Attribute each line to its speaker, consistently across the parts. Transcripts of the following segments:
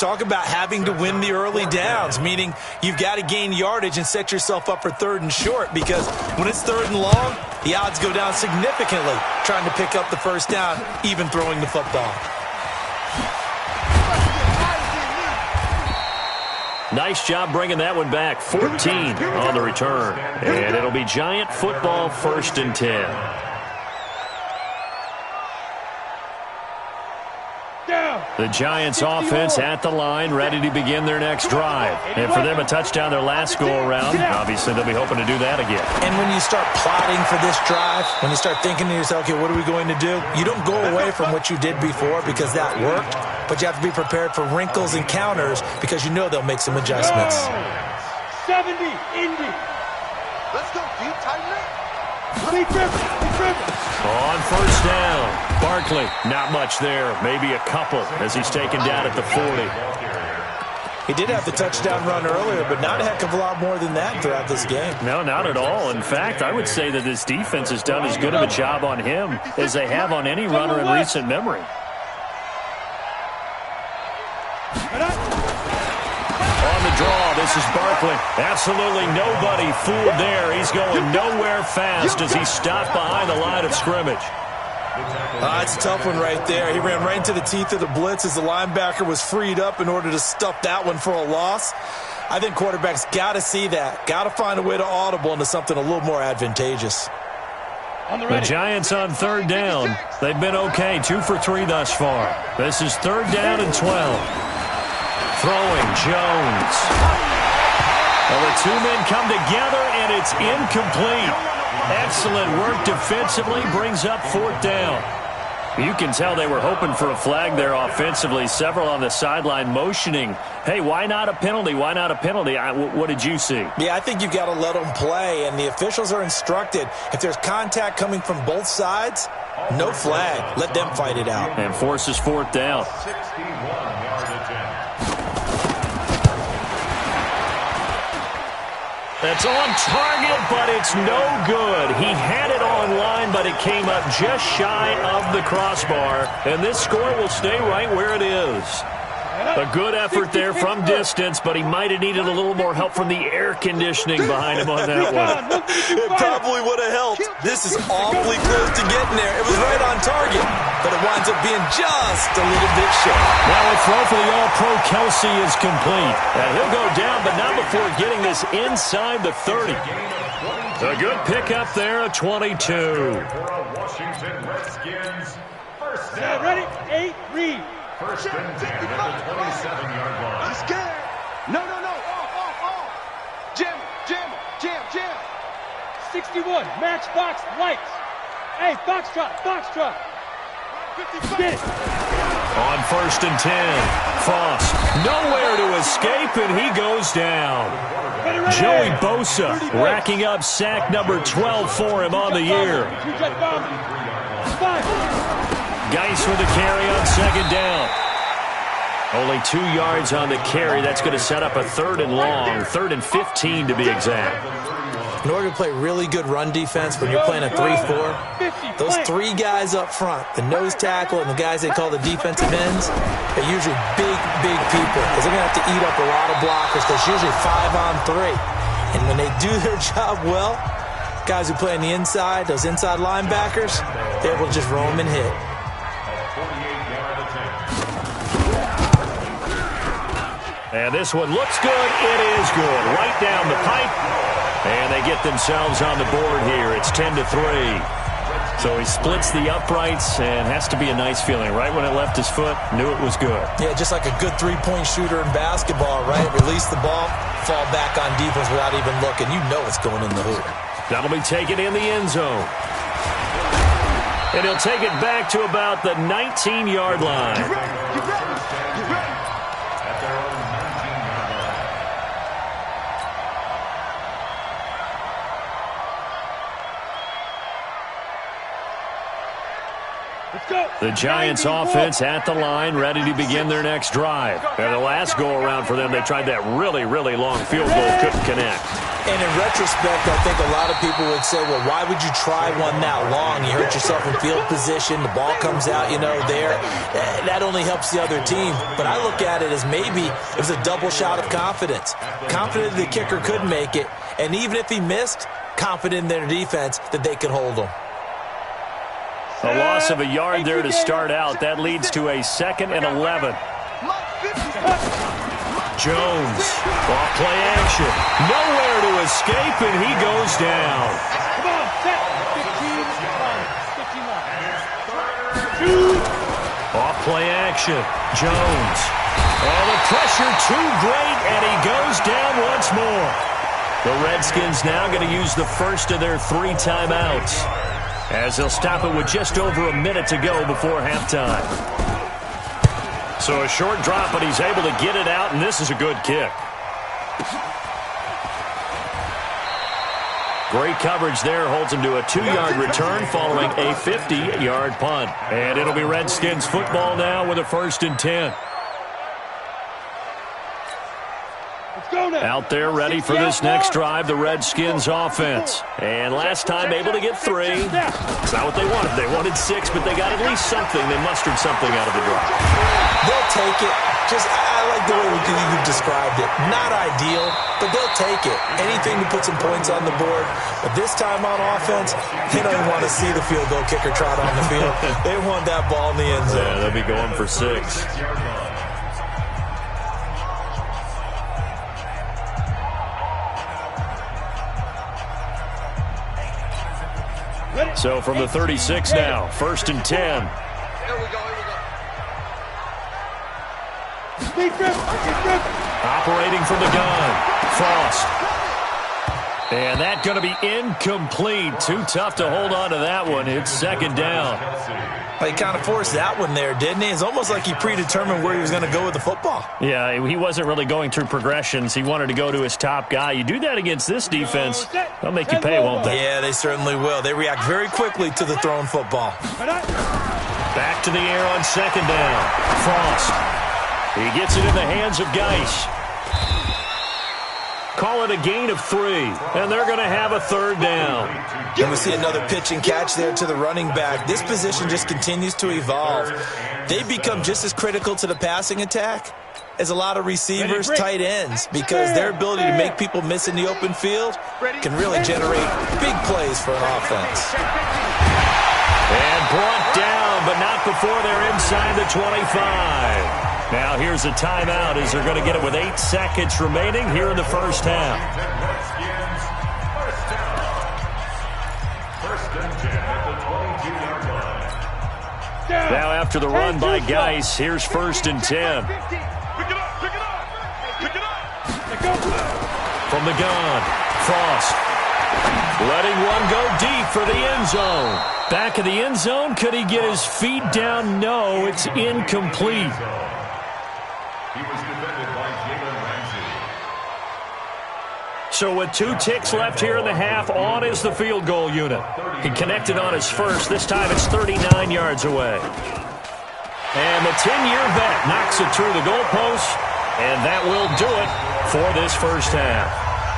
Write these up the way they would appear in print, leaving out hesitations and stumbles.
Speaker 1: talk about having to win the early downs, meaning you've got to gain yardage and set yourself up for 3rd and short, because when it's 3rd and long, the odds go down significantly trying to pick up the first down, even throwing the football.
Speaker 2: Nice job bringing that one back. 14 on the return. And it'll be Giant football, 1st and 10. The Giants offense at the line, ready to begin their next drive. And for them, a touchdown their last go-around. Obviously, they'll be hoping to do that again.
Speaker 1: And when you start plotting for this drive, when you start thinking to yourself, okay, what are we going to do? You don't go away from what you did before because that worked, but you have to be prepared for wrinkles and counters because you know they'll make some adjustments.
Speaker 3: 70, Indy.
Speaker 4: Let's go, deep, tighten up.
Speaker 2: On 1st down, Barkley, not much there, maybe a couple as he's taken down at the 40.
Speaker 1: He did have the touchdown run earlier, but not a heck of a lot more than that throughout this game.
Speaker 2: No, not at all. In fact, I would say that this defense has done as good of a job on him as they have on any runner in recent memory. Draw. This is Barkley. Absolutely nobody fooled there. He's going nowhere fast as he's stopped behind the line of scrimmage.
Speaker 1: It's a tough one right there. He ran right into the teeth of the blitz as the linebacker was freed up in order to stuff that one for a loss. I think quarterbacks got to see that. Got to find a way to audible into something a little more advantageous.
Speaker 2: The Giants on 3rd down. They've been okay. 2 for 3 thus far. This is 3rd down and 12. Throwing, Jones. Well, the 2 men come together, and it's incomplete. Excellent work defensively, brings up 4th down. You can tell they were hoping for a flag there offensively. Several on the sideline motioning, hey, why not a penalty? Why not a penalty? What did you see?
Speaker 1: Yeah, I think you've got to let them play, and the officials are instructed. If there's contact coming from both sides, no flag. Let them fight it out.
Speaker 2: And forces 4th down. That's on target, but it's no good. He had it on line, but it came up just shy of the crossbar. And this score will stay right where it is. A good effort there from distance, but he might have needed a little more help from the air conditioning behind him on that one.
Speaker 1: It probably would have helped. This is awfully close to getting there. It was right on target, but it winds up being just a little bit short.
Speaker 2: Now a throw for the All-Pro Kelsey is complete. And he'll go down, but not before getting this inside the 30. A good pickup there, a 22.
Speaker 3: Washington Redskins. First down. Ready? 8, read.
Speaker 4: First and 10 at the 27-yard line. I'm scared. No. Off. Jam.
Speaker 3: 61, matchbox lights. Hey, Foxtrot. Get it.
Speaker 2: On 1st and 10, Foss nowhere to escape, and he goes down. Joey Bosa racking up sack number 12 for him on the year. Geis with the carry on 2nd down. Only 2 yards on the carry. That's going to set up a 3rd and long, 3rd and 15 to be exact.
Speaker 1: In order to play really good run defense when you're playing a 3-4, those 3 guys up front, the nose tackle and the guys they call the defensive ends, they're usually big people because they're going to have to eat up a lot of blockers because usually 5 on 3. And when they do their job well, guys who play on the inside, those inside linebackers, they're able to just roam and hit.
Speaker 2: And this one looks good. It is good. Right down the pipe. And they get themselves on the board here. It's 10-3. So he splits the uprights and has to be a nice feeling. Right when it left his foot, knew it was good.
Speaker 1: Yeah, just like a good 3-point shooter in basketball, right? Release the ball, fall back on defense without even looking. You know it's going in the hoop.
Speaker 2: That'll be taken in the end zone. And he'll take it back to about the 19-yard line.
Speaker 4: Get ready.
Speaker 5: At their own 19-yard line.
Speaker 3: Let's go.
Speaker 2: The Giants offense at the line, ready to begin their next drive. And the last go-around for them, they tried that really, really long field goal, couldn't connect.
Speaker 1: And in retrospect, I think a lot of people would say, well, why would you try one that long? You hurt yourself in field position. The ball comes out, there. That only helps the other team. But I look at it as maybe it was a double shot of confidence. Confident the kicker could make it. And even if he missed, confident in their defense that they could hold him.
Speaker 2: A loss of a yard there to start out. That leads to a 2nd and 11. Jones, off play action. Nowhere to escape, and he goes down.
Speaker 3: Come on, set. 15 line.
Speaker 2: Off play action. Jones. Oh, the pressure too great, and he goes down once more. The Redskins now going to use the first of their 3 timeouts, as they'll stop it with just over a minute to go before halftime. So a short drop, but he's able to get it out, and this is a good kick. Great coverage there, holds him to a 2-yard return following a 50-yard punt. And it'll be Redskins football now with a 1st and 10. Out there ready for this next drive, the Redskins offense. And last time able to get 3. It's not what they wanted. They wanted 6, but they got at least something. They mustered something out of the drive.
Speaker 1: They'll take it. I like the way you've described it. Not ideal, but they'll take it. Anything to put some points on the board. But this time on offense, they don't even want to see the field goal kicker trot on the field. They want that ball in the end zone.
Speaker 2: Yeah, they'll be going for 6. So from the 36 now, 1st and 10.
Speaker 4: Here we go.
Speaker 2: Operating from the gun. Frost. And that going to be incomplete. Too tough to hold on to that one. It's 2nd down.
Speaker 1: He kind of forced that one there, didn't he? It's almost like he predetermined where he was going to go with the football.
Speaker 2: Yeah, he wasn't really going through progressions. He wanted to go to his top guy. You do that against this defense, they'll make you pay, won't they?
Speaker 1: Yeah, they certainly will. They react very quickly to the thrown football.
Speaker 2: Back to the air on 2nd down. Frost. He gets it in the hands of Geis. Call it a gain of 3, and they're going to have a 3rd down.
Speaker 1: And we see another pitch and catch there to the running back. This position just continues to evolve. They become just as critical to the passing attack as a lot of receivers, tight ends, because their ability to make people miss in the open field can really generate big plays for an offense.
Speaker 2: And brought down, but not before they're inside the 25. Now here's a timeout as they're going to get it with 8 seconds remaining here in the first half. Now after the run by Geis, here's 1st and 10.
Speaker 4: Pick it up.
Speaker 2: From the gun, Frost. Letting one go deep for the end zone. Back of the end zone, could he get his feet down? No, it's incomplete.
Speaker 5: He was defended by Jalen Ramsey.
Speaker 2: So with 2 ticks left here in the half, on is the field goal unit. He connected on his first. This time it's 39 yards away. And the 10-year vet knocks it through the goalpost, and that will do it for this first half.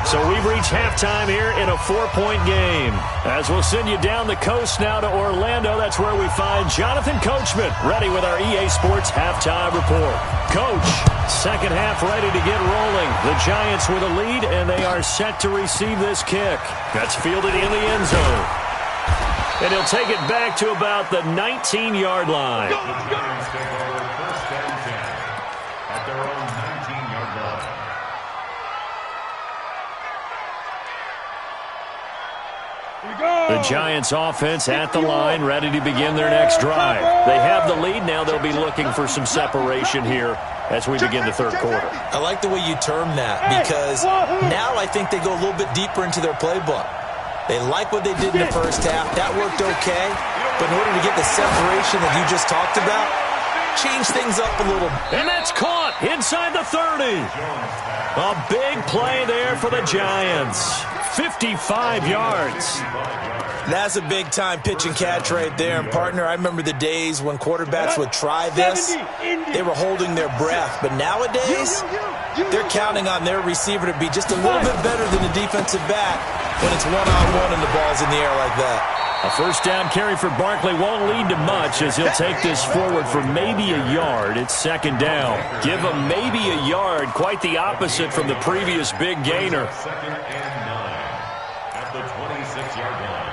Speaker 2: So we've reached halftime here in a 4-point game. As we'll send you down the coast now to Orlando, that's where we find Jonathan Coachman ready with our EA Sports halftime report. Coach, second half ready to get rolling. The Giants with a lead, and they are set to receive this kick. That's fielded in the end zone. And he'll take it back to about the 19-yard line.
Speaker 5: The Giants take over 1st and 10 at their own 19-yard line.
Speaker 2: The Giants offense at the line, ready to begin their next drive. They have the lead. Now they'll be looking for some separation here as we begin the third quarter.
Speaker 1: I like the way you term that, because now I think they go a little bit deeper into their playbook. They like what they did in the first half. That worked okay. But in order to get the separation that you just talked about, change things up a little.
Speaker 2: And that's caught inside the 30. A big play there for the Giants. 55 yards.
Speaker 1: That's a big-time pitch and catch right there. And, partner, I remember the days when quarterbacks would try this. They were holding their breath. But nowadays, they're counting on their receiver to be just a little bit better than the defensive back when it's one-on-one and the ball's in the air like that.
Speaker 2: A first down carry for Barkley won't lead to much as he'll take this forward for maybe a yard. It's second down. Give him maybe a yard. Quite the opposite from the previous big gainer.
Speaker 5: Second and 9 at the 26-yard line.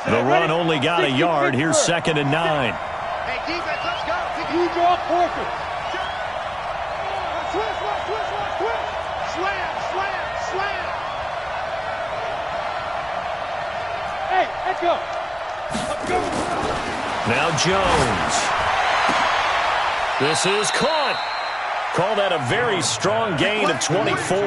Speaker 2: The run only got a yard. Here's second and 9.
Speaker 4: Hey, defense, let's go.
Speaker 3: You draw portraits.
Speaker 4: Slam.
Speaker 3: Hey, let's go.
Speaker 2: Now Jones. This is caught. Call that a very strong gain of 24.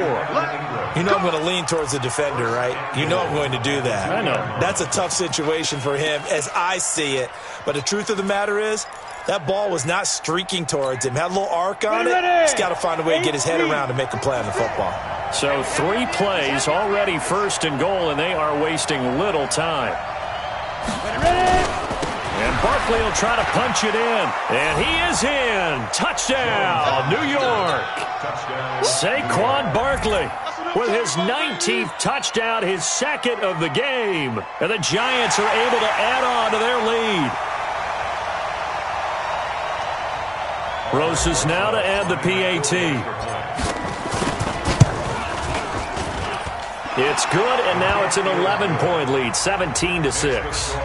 Speaker 1: You know I'm going to lean towards the defender, right? You know I'm going to do that.
Speaker 2: I know.
Speaker 1: That's a tough situation for him as I see it. But the truth of the matter is, that ball was not streaking towards him. Had a little arc on it. He's got to find a way to get his head around and make a play on the football.
Speaker 2: So 3 plays, already first and goal, and they are wasting little time. And Barkley will try to punch it in. And he is in. Touchdown, New York. Saquon Barkley with his 19th touchdown, his second of the game. And the Giants are able to add on to their lead. Rosas now to add the PAT. It's good, and now it's an 11-point lead, 17-6.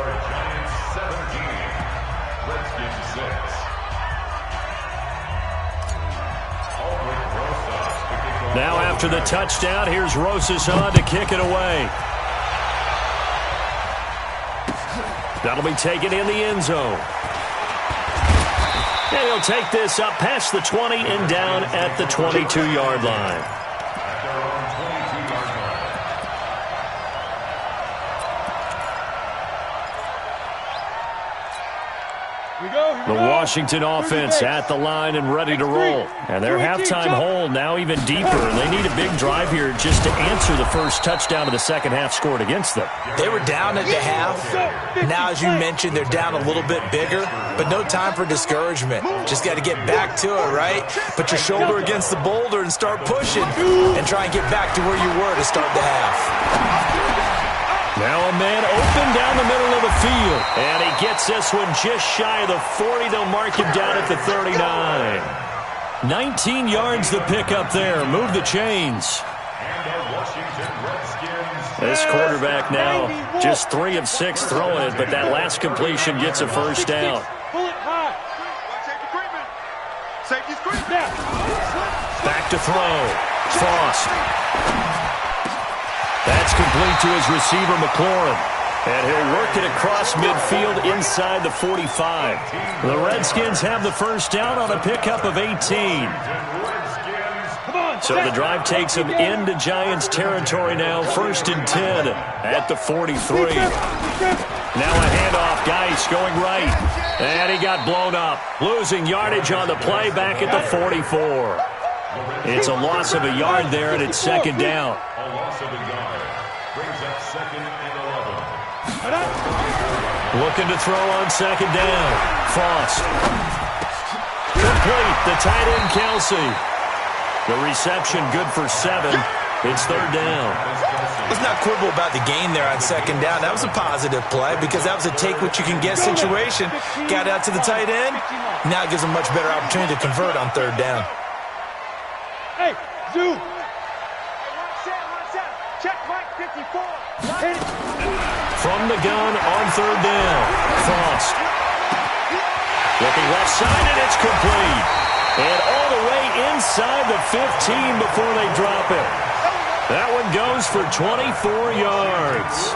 Speaker 2: Now after the touchdown, here's Rosas on to kick it away. That'll be taken in the end zone. And he'll take this up past the 20 and down at the 22-yard line. The Washington offense at the line and ready to roll. And their halftime hole now even deeper. And they need a big drive here just to answer the first touchdown of the second half scored against them.
Speaker 1: They were down at the half. Now, as you mentioned, they're down a little bit bigger, but no time for discouragement. Just got to get back to it, right? Put your shoulder against the boulder and start pushing and try and get back to where you were to start the half.
Speaker 2: Now a man open down the middle of the field. And he gets this one just shy of the 40. They'll mark him down at the 39. 19 yards the pickup there. Move the chains. This quarterback now just 3 of 6 throwing it, but that last completion gets a first down. Back to throw. Frost. That's complete to his receiver, McLaurin. And he'll work it across midfield inside the 45. The Redskins have the first down on a pickup of 18. So the drive takes him into Giants territory now, first and 10 at the 43. Now a handoff, Geis going right. And he got blown up, losing yardage on the play back at the 44. It's a loss of a yard there, and it's second down.
Speaker 5: A loss of a yard brings up second and 11.
Speaker 2: Looking to throw on second down. Frost. Complete. The tight end, Kelsey. The reception good for 7. It's third down.
Speaker 1: Let's not quibble about the gain there on second down. That was a positive play because that was a take-what-you-can-get situation. Got out to the tight end. Now it gives them a much better opportunity to convert on third down.
Speaker 3: Hey, Zoo.
Speaker 4: Check right 54.
Speaker 2: From the gun on third down. Frost. Looking left side, and it's complete. And all the way inside the 15 before they drop it. That one goes for 24 yards.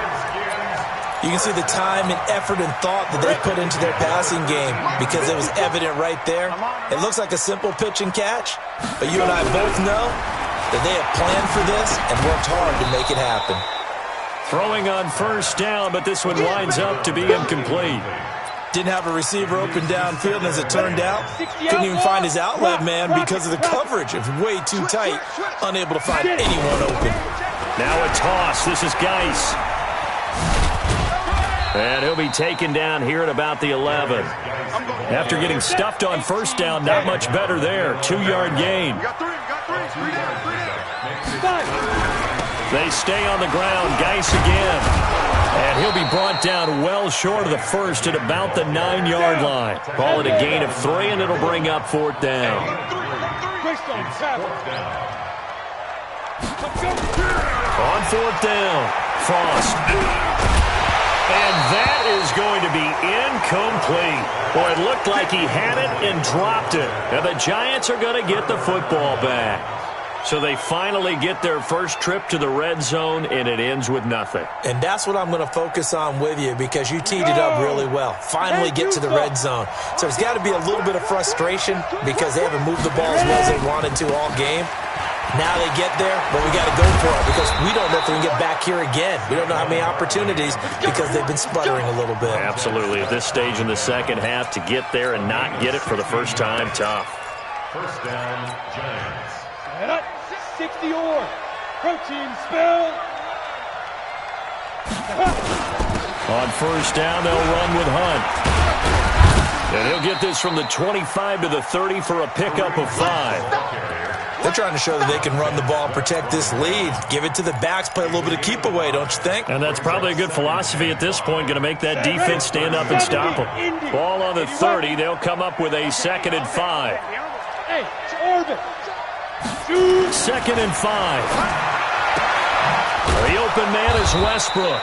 Speaker 1: You can see the time and effort and thought that they put into their passing game because it was evident right there. It looks like a simple pitch and catch, but you and I both know that they have planned for this and worked hard to make it happen.
Speaker 2: Throwing on first down, but this one winds up to be incomplete.
Speaker 1: Didn't have a receiver open downfield, and as it turned out, couldn't even find his outlet man because of the coverage. It was way too tight, unable to find anyone open.
Speaker 2: Now a toss. This is Geis. And he'll be taken down here at about the 11. After getting stuffed on first down, not much better there. 2-yard gain. They stay on the ground. Geis again. And he'll be brought down well short of the first at about the 9-yard line. Call it a gain of 3, and it'll bring up 4th down. On 4th down, Frost. And that is going to be incomplete. Boy, it looked like he had it and dropped it. And the Giants are going to get the football back. So they finally get their first trip to the red zone, and it ends with nothing.
Speaker 1: And that's what I'm going to focus on with you, because you teed it up really well. Finally get to the red zone. So there's got to be a little bit of frustration because they haven't moved the ball as well as they wanted to all game. Now they get there, but we got to go for it because we don't know if we can get back here again. We don't know how many opportunities because they've been sputtering a little bit.
Speaker 2: Absolutely. At this stage in the second half, to get there and not get it for the first time, tough.
Speaker 5: First down, Giants.
Speaker 3: 60 or protein spill.
Speaker 2: On first down, they'll run with Hunt. And he'll get this from the 25 to the 30 for a pickup of 5.
Speaker 1: They're trying to show that they can run the ball and protect this lead. Give it to the backs, play a little bit of keep away, don't you think?
Speaker 2: And that's probably a good philosophy at this point, going to make that defense stand up and stop them. Ball on the 30, they'll come up with a 2nd and 5.
Speaker 3: Hey, it's Orbit.
Speaker 2: 2nd and 5. The open man is Westbrook.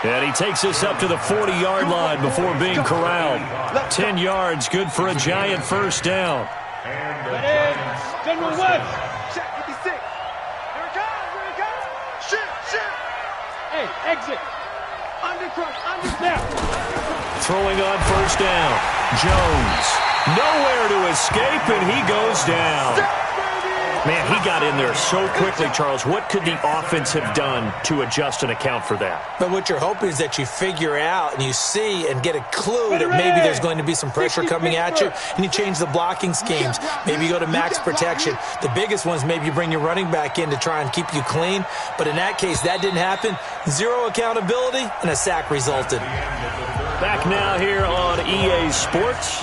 Speaker 2: And he takes us up to the 40-yard line before being corralled. 10 yards, good for a Giant first down.
Speaker 3: General West.
Speaker 4: Check 56. Here it comes. Here it comes. Shit.
Speaker 3: Hey, exit.
Speaker 4: Under.
Speaker 3: Now.
Speaker 2: Throwing on first down. Jones. Nowhere to escape, and he goes down. Man, he got in there so quickly, Charles. What could the offense have done to adjust and account for that?
Speaker 1: But what you're hoping is that you figure out and you see and get a clue that maybe there's going to be some pressure coming at you, and you change the blocking schemes. Maybe you go to max protection. The biggest ones, maybe you bring your running back in to try and keep you clean. But in that case, that didn't happen. 0 accountability, and a sack resulted.
Speaker 2: Back now here on EA Sports.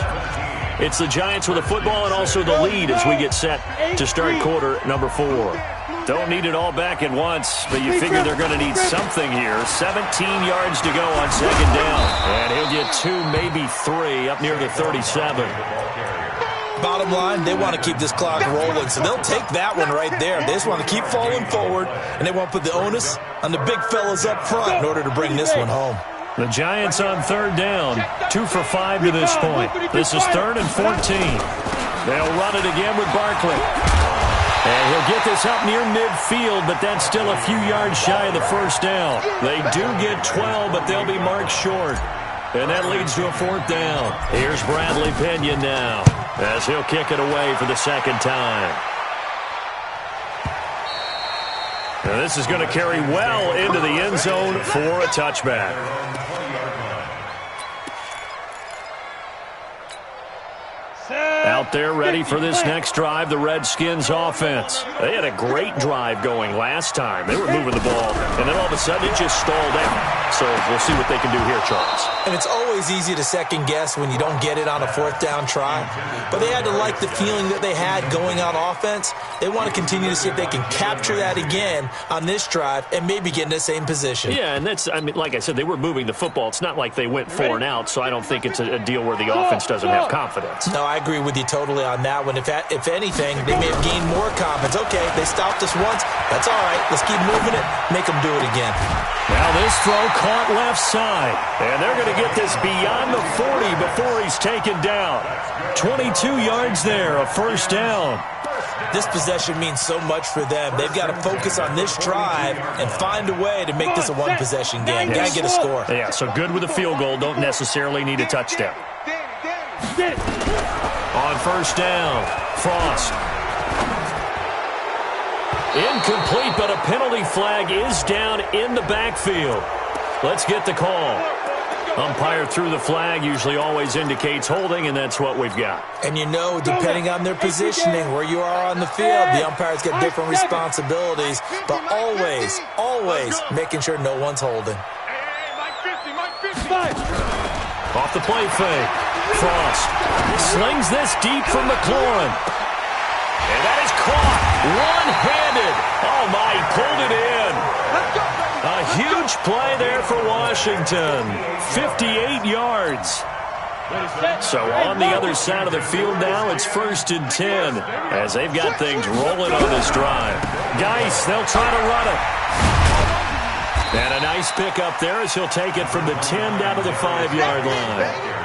Speaker 2: It's the Giants with the football and also the lead as we get set to start quarter number 4. Don't need it all back at once, but you figure they're going to need something here. 17 yards to go on 2nd down. And he'll get 2, maybe 3 up near the 37.
Speaker 1: Bottom line, they want to keep this clock rolling, so they'll take that one right there. They just want to keep falling forward, and they want to put the onus on the big fellas up front in order to bring this one home.
Speaker 2: The Giants on 3rd down, 2 for 5 to this point. This is 3rd and 14. They'll run it again with Barkley. And he'll get this up near midfield, but that's still a few yards shy of the first down. They do get 12, but they'll be marked short. And that leads to a 4th down. Here's Bradley Pinion now, as he'll kick it away for the 2nd time. And this is going to carry well into the end zone for a touchback. Out there ready for this next drive, the Redskins offense. They had a great drive going last time. They were moving the ball, and then all of a sudden it just stalled out. So we'll see what they can do here, Charles.
Speaker 1: And it's always easy to second guess when you don't get it on a 4th down try. But they had to like the feeling that they had going on offense. They want to continue to see if they can capture that again on this drive and maybe get in the same position.
Speaker 2: Yeah, and that's, I mean, like I said, they were moving the football. It's not like they went 4 and out, so I don't think it's a deal where the offense doesn't have confidence.
Speaker 1: No, I agree with you totally on that one. If anything, they may have gained more confidence. Okay, they stopped us once. That's all right. Let's keep moving it. Make them do it again.
Speaker 2: Now this throw caught left side. And they're going to get this beyond the 40 before he's taken down. 22 yards there, a 1st down.
Speaker 1: This possession means so much for them. They've got to focus on this drive and find a way to make this a one-possession game. Got to get a score.
Speaker 2: Yeah, so good with a field goal. Don't necessarily need a touchdown. On 1st down, Frost. Incomplete, but a penalty flag is down in the backfield. Let's get the call. Umpire threw the flag, usually always indicates holding, and that's what we've got.
Speaker 1: And you know, depending on their positioning, where you are on the field, the umpires get different responsibilities, but always, always making sure no one's holding.
Speaker 2: Off the play fake. Frost slings this deep from McLaurin. And that is caught one-handed. Oh, my, he pulled it in. A huge play there for Washington. 58 yards. So on the other side of the field now, it's 1st and 10 as they've got things rolling on this drive. Geis, they'll try to run it. And a nice pickup there as he'll take it from the 10 down to the 5-yard line.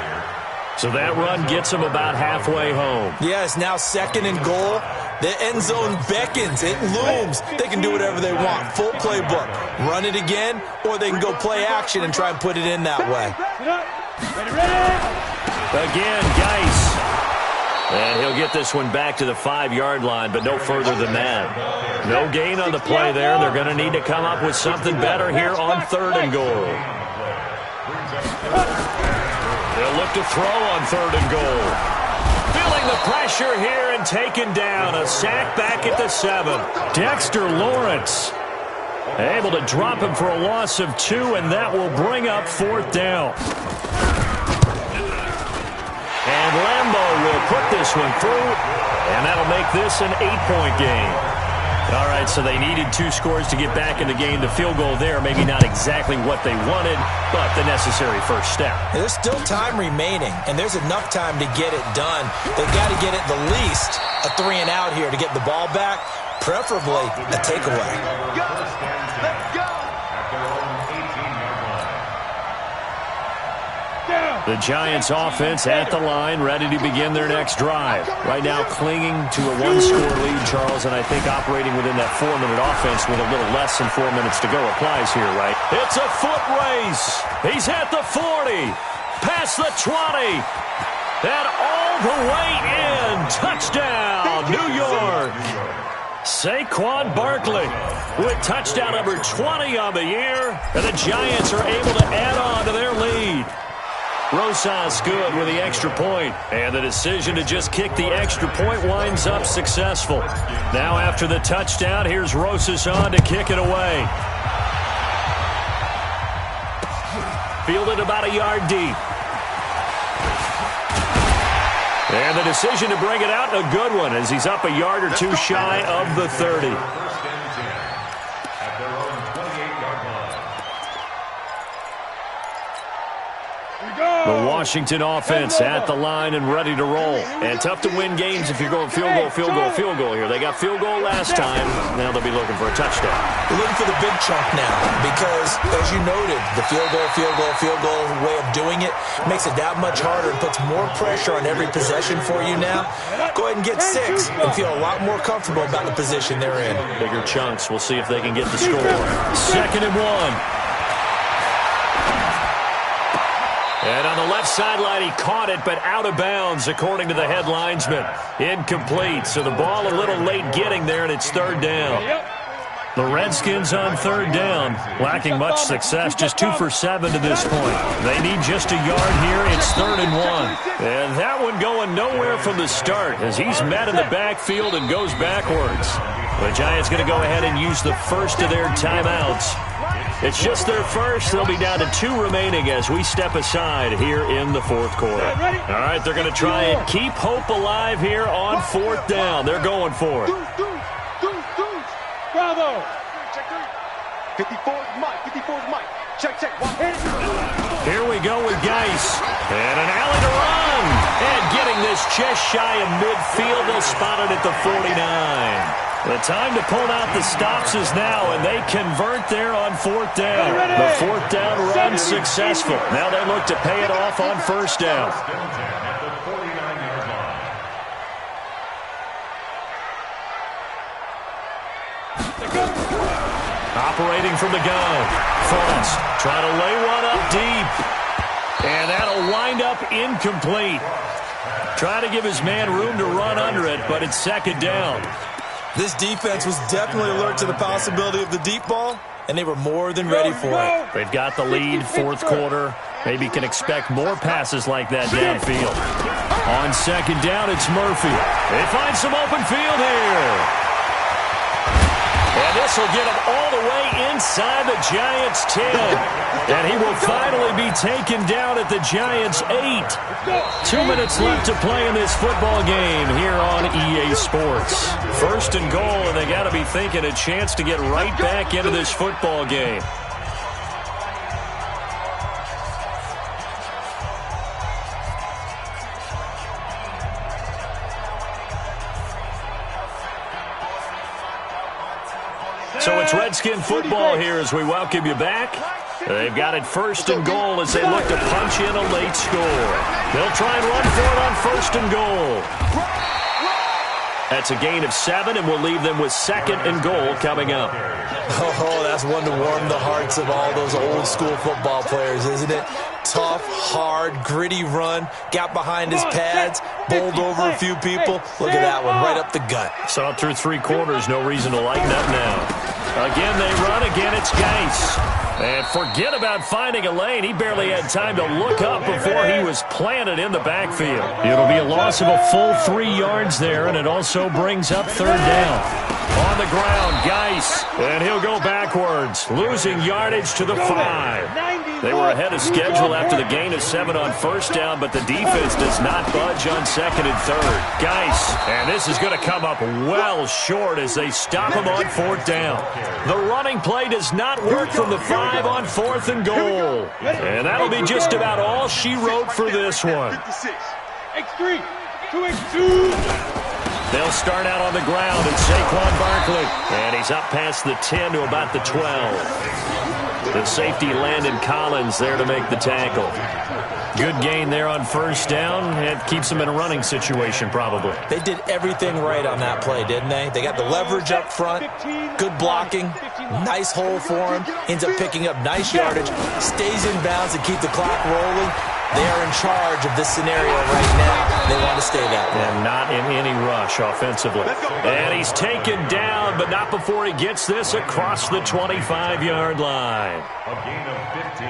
Speaker 2: So that run gets them about halfway home.
Speaker 1: Yes, now 2nd and goal. The end zone beckons. It looms. They can do whatever they want. Full playbook. Run it again, or they can go play action and try and put it in that way.
Speaker 2: Again, Geis. And he'll get this one back to the 5-yard line, but no further than that. No gain on the play there. They're going to need to come up with something better here on 3rd and goal. They'll look to throw on 3rd and goal. Feeling the pressure here and taken down. A sack back at the 7. Dexter Lawrence able to drop him for a loss of 2, and that will bring up 4th down. And Lambo will put this one through, and that'll make this an 8-point game. All right, so they needed 2 scores to get back in the game. The field goal there, maybe not exactly what they wanted, but the necessary first step.
Speaker 1: There's still time remaining, and there's enough time to get it done. They've got to get at the least a 3-and-out here to get the ball back, preferably a takeaway.
Speaker 4: Let's go!
Speaker 2: The Giants offense at the line, ready to begin their next drive. Right now clinging to a 1-score lead, Charles, and I think operating within that 4-minute offense with a little less than 4 minutes to go applies here, right? It's a foot race. He's at the 40, past the 20, and all the way in. Touchdown, New York. Saquon Barkley with touchdown number 20 on the year, and the Giants are able to add on to their lead. Rosas good with the extra point, and the decision to just kick the extra point winds up successful. Now after the touchdown, here's Rosas on to kick it away. Fielded about a yard deep. And the decision to bring it out, a good one, as he's up a yard or 2 shy of the 30. The Washington offense at the line and ready to roll. And tough to win games if you're going field goal, field goal, field goal here. They got field goal last time. Now they'll be looking for a touchdown.
Speaker 1: They're looking for the big chunk now because, as you noted, the field goal way of doing it makes it that much harder and puts more pressure on every possession for you now. Go ahead and get 6 and feel a lot more comfortable about the position they're in.
Speaker 2: Bigger chunks. We'll see if they can get the score. 2nd and 1. And on the left sideline, he caught it, but out of bounds, according to the head linesman. Incomplete, so the ball a little late getting there, and it's 3rd down. The Redskins on 3rd down, lacking much success, just 2 for 7 to this point. They need just a yard here. It's 3rd and 1. And that one going nowhere from the start as he's met in the backfield and goes backwards. The Giants going to go ahead and use the first of their timeouts. It's just their first. They'll be down to 2 remaining as we step aside here in the 4th quarter. All right, they're going to try and keep hope alive here on 4th down. They're going for it.
Speaker 3: Bravo.
Speaker 4: 54's Mike. Check.
Speaker 2: Here we go with Geis. And an alley to run. And getting this just shy of midfield. They'll spot it at the 49. The time to pull out the stops is now, and they convert there on 4th down. The 4th down run successful. Now they look to pay it off on 1st down. Operating from the gun. Frost trying to lay one up deep. And that'll wind up incomplete. Trying to give his man room to run under it, but it's 2nd down.
Speaker 1: This defense was definitely alert to the possibility of the deep ball, and they were more than ready for it.
Speaker 2: They've got the lead, fourth quarter. Maybe can expect more passes like that downfield. On second down, it's Murphy. They find some open field here. And this will get him all the way inside the Giants' 10. And he will finally be taken down at the Giants' 8. 2 minutes left to play in this football game here on EA Sports. First and goal, and they got to be thinking a chance to get right back into this football game. So it's Redskin football here as we welcome you back. They've got it first and goal as they look to punch in a late score. They'll try and run for it on first and goal. That's a gain of 7, and we'll leave them with second and goal coming up.
Speaker 1: Oh, that's one to warm the hearts of all those old school football players, isn't it? Tough, hard, gritty run, got behind his pads, bowled over a few people. Look at that one, right up the gut.
Speaker 2: Saw it through 3 quarters, no reason to lighten up now. Again, they run. Again, it's Geis. And forget about finding a lane. He barely had time to look up before he was planted in the backfield. It'll be a loss of a full 3 yards there, and it also brings up third down. On the ground, Geis, and he'll go backwards, losing yardage to the 5. They were ahead of schedule after the gain of 7 on first down, but the defense does not budge on second and third. Geis, and this is going to come up well short as they stop him on fourth down. The running play does not work from the 5 on fourth and goal. And that'll be just about all she wrote for this one.
Speaker 3: X3, 2X2.
Speaker 2: They'll start out on the ground, and Saquon Barkley. And he's up past the 10 to about the 12. The safety Landon Collins there to make the tackle. Good gain there on first down. It keeps him in a running situation probably.
Speaker 1: They did everything right on that play, didn't they? They got the leverage up front, good blocking, nice hole for him, ends up picking up nice yardage, stays in bounds to keep the clock rolling. They are in charge of this scenario right now. They want to stay that way.
Speaker 2: And not in any rush offensively. And he's taken down, but not before he gets this across the 25-yard line.
Speaker 5: A gain of 15.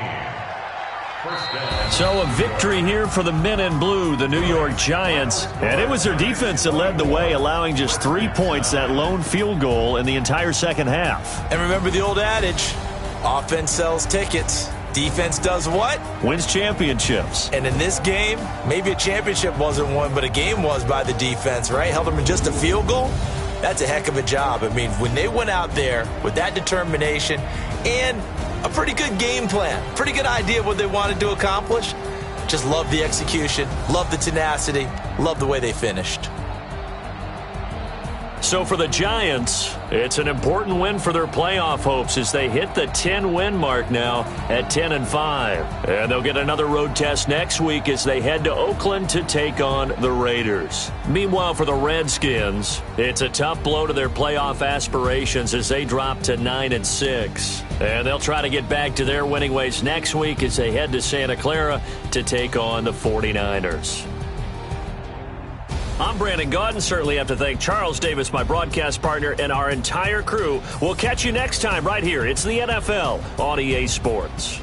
Speaker 5: First down.
Speaker 2: So a victory here for the men in blue, the New York Giants. And it was their defense that led the way, allowing just 3 points, that lone field goal in the entire second half.
Speaker 1: And remember the old adage, offense sells tickets. Defense does what?
Speaker 2: Wins championships.
Speaker 1: And in this game, maybe a championship wasn't won, but a game was by the defense, right? Held them in just a field goal. That's a heck of a job. I mean, when they went out there with that determination and a pretty good game plan, pretty good idea of what they wanted to accomplish, just love the execution, love the tenacity, love the way they finished.
Speaker 2: So for the Giants, it's an important win for their playoff hopes as they hit the 10-win mark now at 10-5. And they'll get another road test next week as they head to Oakland to take on the Raiders. Meanwhile, for the Redskins, it's a tough blow to their playoff aspirations as they drop to 9-6. And they'll try to get back to their winning ways next week as they head to Santa Clara to take on the 49ers. I'm Brandon Gaudin. Certainly have to thank Charles Davis, my broadcast partner, and our entire crew. We'll catch you next time right here. It's the NFL on EA Sports.